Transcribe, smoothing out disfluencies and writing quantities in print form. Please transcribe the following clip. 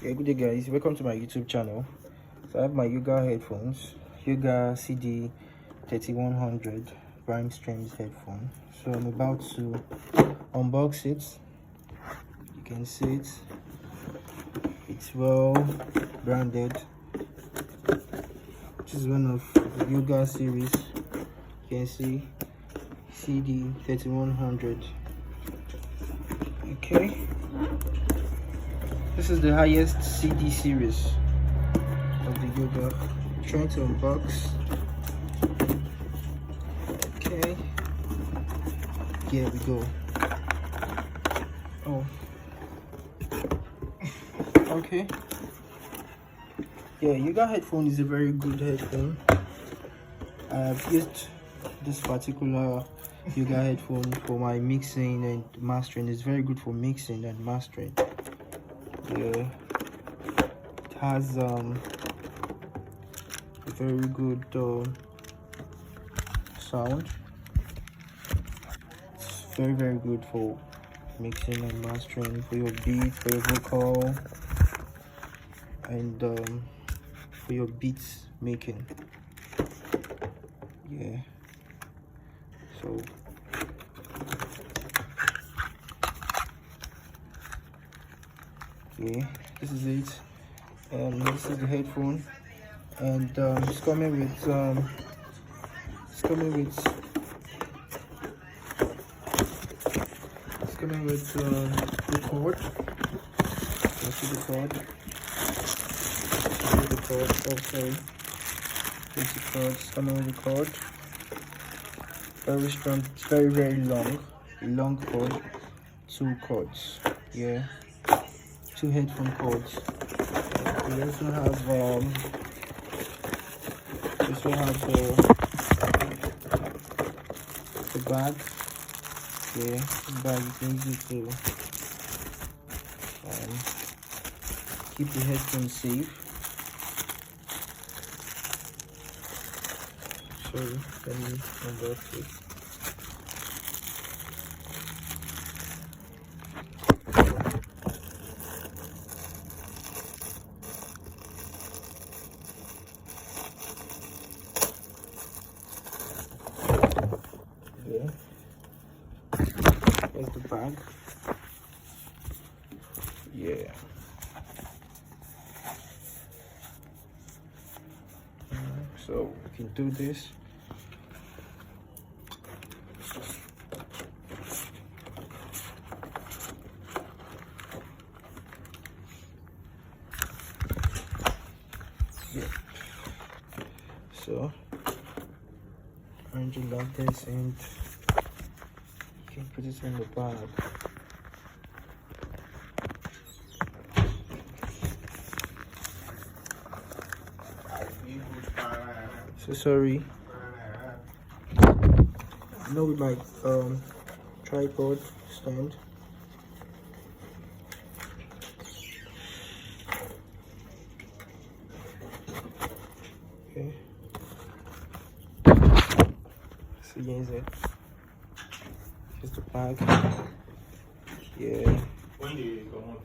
Yeah, good day guys, welcome to my YouTube channel. So I have my yoga headphones, yoga CD3100 prime strings headphone. So I'm about to unbox it. You can see it, it's well branded. This is one of the yoga series. You can see CD3100. Okay, this is the highest CD series of the yoga. Trying to unbox. Okay, here we go. Oh, okay. Yeah, yoga headphone is a very good headphone. I have used this particular yoga headphone for my mixing and mastering. It's very good for mixing and mastering. Yeah, it has a very good sound. It's very good for mixing and mastering, for your beat, for your vocal, and for your beats making. Yeah, so okay, this is it. This is the headphone, and it's coming with the cord. You see the cord. Oh, sorry. It's the cord. It's coming with the cord. Very strong. It's very long. A long cord. 2 cords. Yeah. 2 headphone cords. We also have the bag. Yeah, the bag you can use it to keep the headphones safe. So let me unbox it. Yeah, there's the bag. Yeah. So we can do this. Yeah. So arrange it like this, and you can put it in the bag. So sorry. Now with my tripod stand. Okay. So here's it. Here's the bag. Yeah. When did it go on?